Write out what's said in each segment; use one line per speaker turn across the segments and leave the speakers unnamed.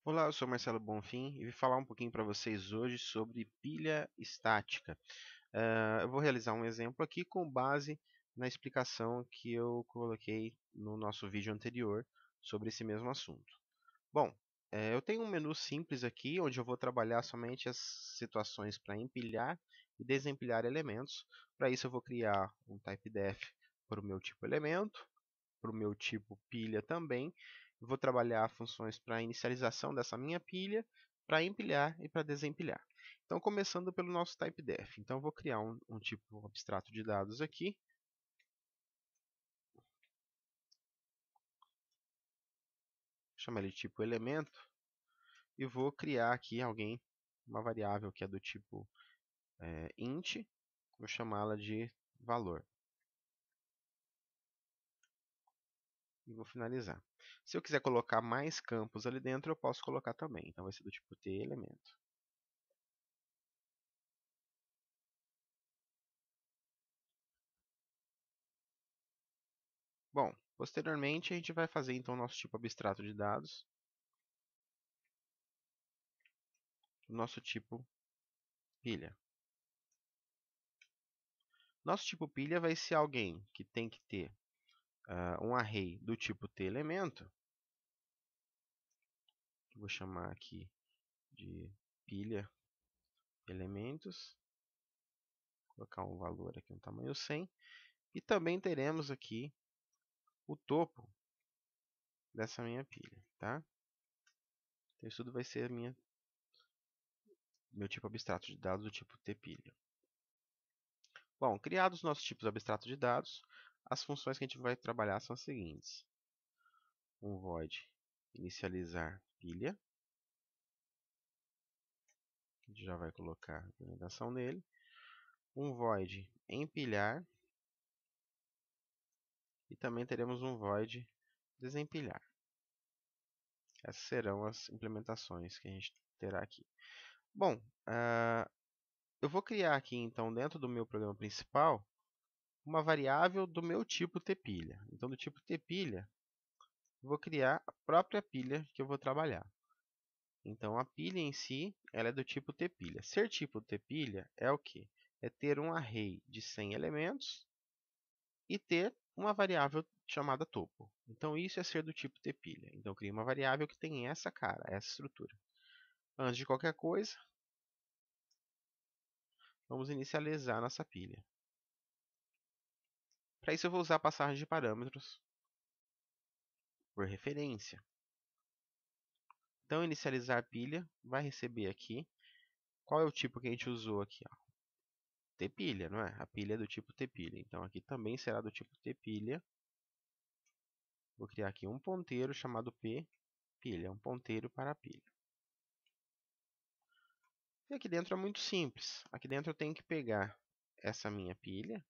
Olá, eu sou Marcelo Bonfim e vim falar um pouquinho para vocês hoje sobre pilha estática. Eu vou realizar um exemplo aqui com base na explicação que eu coloquei no nosso vídeo anterior sobre esse mesmo assunto. Bom, eu tenho um menu simples aqui onde eu vou trabalhar somente as situações para empilhar e desempilhar elementos. Para isso eu vou criar um typedef para o meu tipo elemento, para o meu tipo pilha também. Eu vou trabalhar funções para inicialização dessa minha pilha, para empilhar e para desempilhar. Então, começando pelo nosso typedef. Então, eu vou criar um tipo abstrato de dados aqui. Chamar ele de tipo elemento. E vou criar aqui uma variável que é do tipo int. Vou chamá-la de valor. E vou finalizar. Se eu quiser colocar mais campos ali dentro, eu posso colocar também. Então, vai ser do tipo tElemento. Bom, posteriormente a gente vai fazer então o nosso tipo abstrato de dados, o nosso tipo pilha. Nosso tipo pilha vai ser alguém que tem que ter um array do tipo tElemento, que vou chamar aqui de pilha elementos, colocar um valor aqui, um tamanho 100, e também teremos aqui o topo dessa minha pilha, tá? Então isso tudo vai ser meu tipo abstrato de dados do tipo tPilha. Bom, criados os nossos tipos abstratos de dados, as funções que a gente vai trabalhar são as seguintes. Um void inicializar pilha. A gente já vai colocar a implementação nele. Um void empilhar. E também teremos um void desempilhar. Essas serão as implementações que a gente terá aqui. Bom, eu vou criar aqui então dentro do meu programa principal uma variável do meu tipo tPilha. Então, do tipo tPilha, eu vou criar a própria pilha que eu vou trabalhar. Então, a pilha em si, ela é do tipo tPilha. Ser tipo tPilha é o quê? É ter um array de 100 elementos e ter uma variável chamada topo. Então, isso é ser do tipo tPilha. Então, eu crio uma variável que tem essa cara, essa estrutura. Antes de qualquer coisa, vamos inicializar nossa pilha. Para isso, eu vou usar a passagem de parâmetros por referência. Então, inicializar pilha vai receber aqui. Qual é o tipo que a gente usou aqui? tPilha, não é? A pilha é do tipo tPilha. Então, aqui também será do tipo tPilha. Vou criar aqui um ponteiro chamado ppilha, um ponteiro para a pilha. E aqui dentro é muito simples. Aqui dentro eu tenho que pegar essa minha pilha,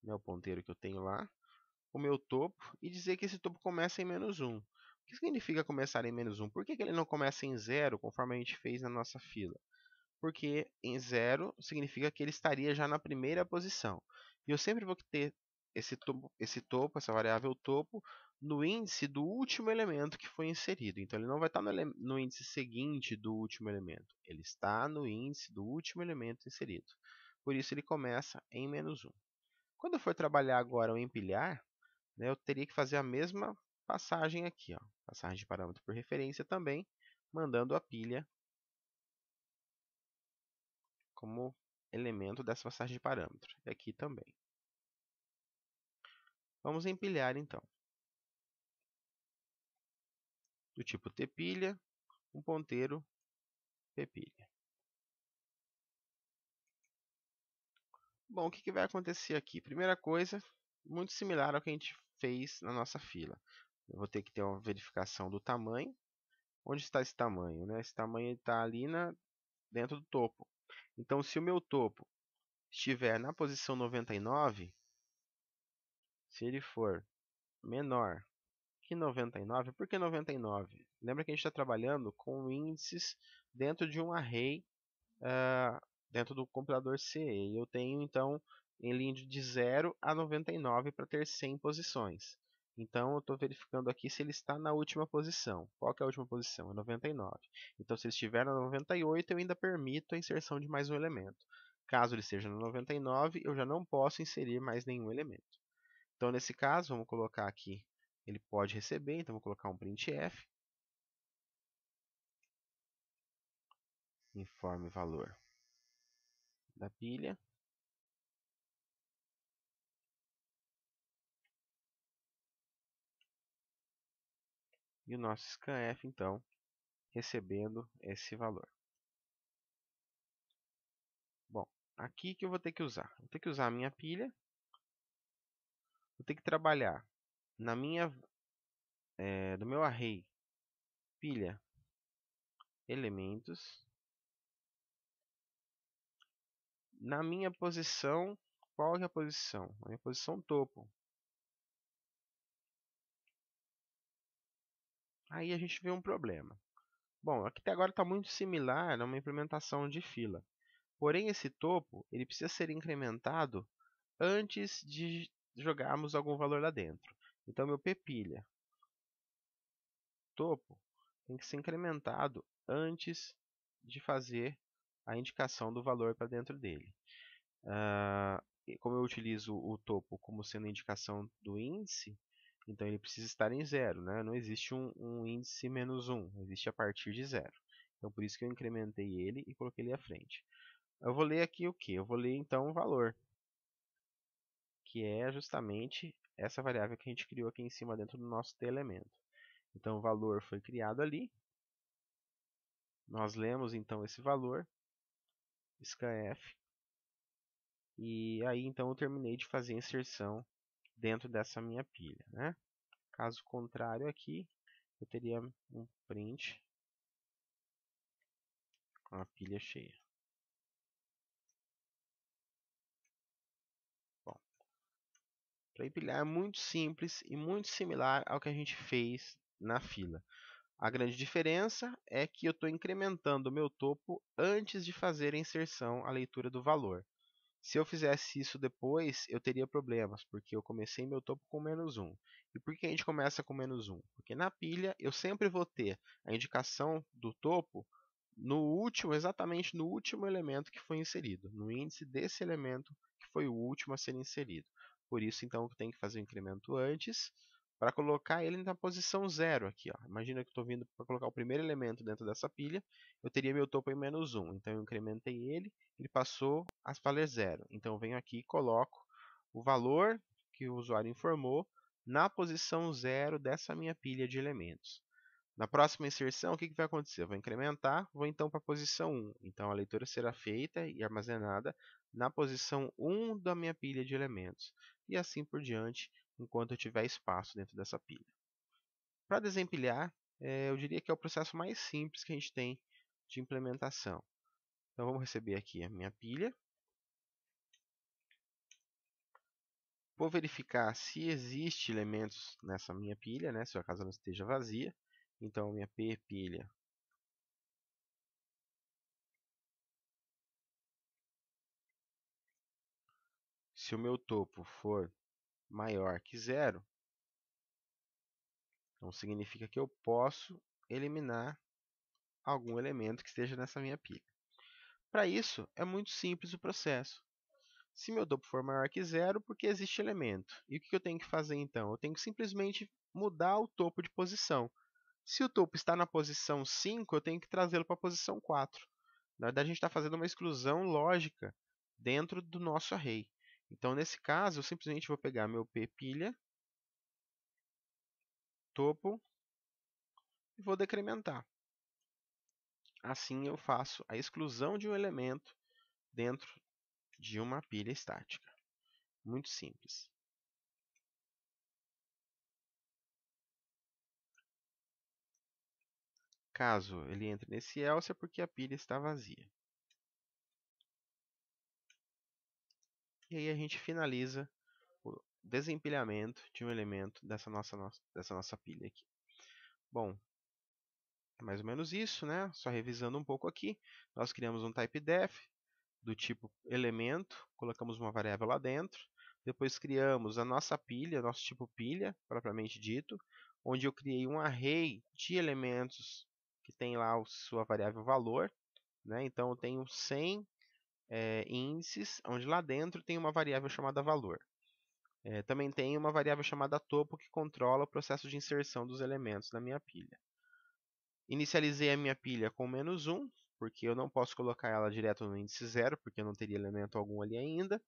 o ponteiro que eu tenho lá, o meu topo, e dizer que esse topo começa em -1. O que significa começar em -1? Por que ele não começa em 0, conforme a gente fez na nossa fila? Porque em 0 significa que ele estaria já na primeira posição. E eu sempre vou ter esse topo, essa variável topo, no índice do último elemento que foi inserido. Então, ele não vai estar no índice seguinte do último elemento. Ele está no índice do último elemento inserido. Por isso, ele começa em -1. Quando eu for trabalhar agora o empilhar, né, eu teria que fazer a mesma passagem aqui. Ó, passagem de parâmetro por referência também, mandando a pilha como elemento dessa passagem de parâmetro. E aqui também. Vamos empilhar então. Do tipo tPilha, um ponteiro ppilha. Bom, o que vai acontecer aqui? Primeira coisa, muito similar ao que a gente fez na nossa fila. Eu vou ter que ter uma verificação do tamanho. Onde está esse tamanho? Né? Esse tamanho está ali dentro do topo. Então, se o meu topo estiver na posição 99, se ele for menor que 99, por que 99? Lembra que a gente está trabalhando com índices dentro de um array dentro do compilador C. E eu tenho, então, em linha de 0 a 99 para ter 100 posições. Então, eu estou verificando aqui se ele está na última posição. Qual que é a última posição? É 99. Então, se ele estiver na 98, eu ainda permito a inserção de mais um elemento. Caso ele esteja na 99, eu já não posso inserir mais nenhum elemento. Então, nesse caso, vamos colocar aqui, ele pode receber, então vou colocar um printf, informe valor da pilha. E o nosso scanf, então, recebendo esse valor. Bom, aqui que eu vou ter que usar. Vou ter que usar a minha pilha. Vou ter que trabalhar na minha, do meu array pilha elementos. Na minha posição, qual é a posição? A minha posição topo. Aí a gente vê um problema. Bom, aqui até agora está muito similar a uma implementação de fila. Porém, esse topo ele precisa ser incrementado antes de jogarmos algum valor lá dentro. Então, meu ppilha topo tem que ser incrementado antes de fazer a indicação do valor para dentro dele. Como eu utilizo o topo como sendo a indicação do índice, então ele precisa estar em zero, né? Não existe um índice menos 1, existe a partir de zero. Então por isso que eu incrementei ele e coloquei ele à frente. Eu vou ler aqui o que? Eu vou ler então o valor, que é justamente essa variável que a gente criou aqui em cima dentro do nosso t-elemento. Então o valor foi criado ali. Nós lemos então esse valor, scanf, e aí então eu terminei de fazer a inserção dentro dessa minha pilha, né? Caso contrário aqui, eu teria um print com a pilha cheia. Bom, para empilhar é muito simples e muito similar ao que a gente fez na fila. A grande diferença é que eu estou incrementando o meu topo antes de fazer a inserção, a leitura do valor. Se eu fizesse isso depois, eu teria problemas, porque eu comecei meu topo com menos 1. E por que a gente começa com menos 1? Porque na pilha eu sempre vou ter a indicação do topo no último, exatamente no último elemento que foi inserido, no índice desse elemento que foi o último a ser inserido. Por isso, então, eu tenho que fazer o incremento antes para colocar ele na posição zero aqui. Ó. Imagina que eu estou vindo para colocar o primeiro elemento dentro dessa pilha, eu teria meu topo em menos 1. Então, eu incrementei ele passou a valer zero. Então, eu venho aqui e coloco o valor que o usuário informou na posição zero dessa minha pilha de elementos. Na próxima inserção, o que vai acontecer? Eu vou incrementar, vou então para a posição 1. Então, a leitura será feita e armazenada na posição 1 da minha pilha de elementos. E assim por diante, enquanto eu tiver espaço dentro dessa pilha. Para desempilhar, eu diria que é o processo mais simples que a gente tem de implementação. Então, vamos receber aqui a minha pilha. Vou verificar se existe elementos nessa minha pilha, né, se a casa não esteja vazia. Então, a minha ppilha se o meu topo for maior que zero, então significa que eu posso eliminar algum elemento que esteja nessa minha pilha. Para isso, é muito simples o processo. Se meu topo for maior que zero, porque existe elemento. E o que eu tenho que fazer então? Eu tenho que simplesmente mudar o topo de posição. Se o topo está na posição 5, eu tenho que trazê-lo para a posição 4. Na verdade, a gente está fazendo uma exclusão lógica dentro do nosso array. Então, nesse caso, eu simplesmente vou pegar meu ppilha, topo, e vou decrementar. Assim, eu faço a exclusão de um elemento dentro de uma pilha estática. Muito simples. Caso ele entre nesse else, é porque a pilha está vazia. E aí a gente finaliza o desempilhamento de um elemento dessa nossa pilha aqui. Bom, é mais ou menos isso, né? Só revisando um pouco aqui, nós criamos um type def do tipo elemento, colocamos uma variável lá dentro, Depois criamos a nossa pilha, nosso tipo pilha, propriamente dito, onde eu criei um array de elementos que tem lá a sua variável valor, né? Então eu tenho 100 índices, onde lá dentro tem uma variável chamada valor. Também tem uma variável chamada topo que controla o processo de inserção dos elementos na minha pilha. Inicializei a minha pilha com -1, porque eu não posso colocar ela direto no índice 0, porque eu não teria elemento algum ali ainda.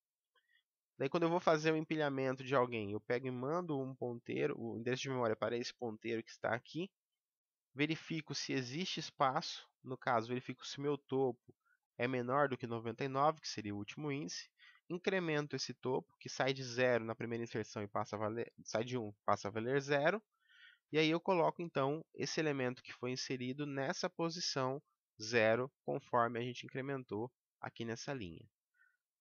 Daí quando eu vou fazer o empilhamento de alguém, eu pego e mando um ponteiro, o endereço de memória para esse ponteiro que está aqui, verifico se existe espaço, no caso, verifico se meu topo é menor do que 99, que seria o último índice, incremento esse topo, que sai de 0 na primeira inserção e passa a valer, sai de 1, passa a valer 0, e aí eu coloco então esse elemento que foi inserido nessa posição 0, conforme a gente incrementou aqui nessa linha.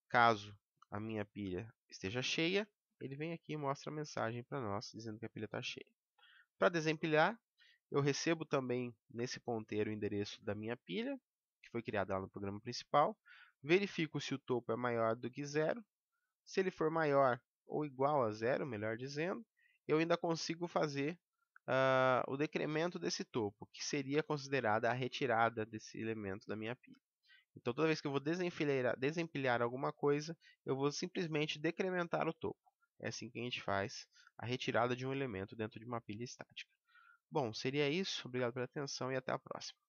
Caso a minha pilha esteja cheia, ele vem aqui e mostra a mensagem para nós dizendo que a pilha está cheia. Para desempilhar, eu recebo também nesse ponteiro o endereço da minha pilha, que foi criada lá no programa principal. Verifico se o topo é maior do que 0. Se ele for maior ou igual a 0, melhor dizendo, eu ainda consigo fazer o decremento desse topo, que seria considerada a retirada desse elemento da minha pilha. Então, toda vez que eu vou desempilhar alguma coisa, eu vou simplesmente decrementar o topo. É assim que a gente faz a retirada de um elemento dentro de uma pilha estática. Bom, seria isso. Obrigado pela atenção e até a próxima.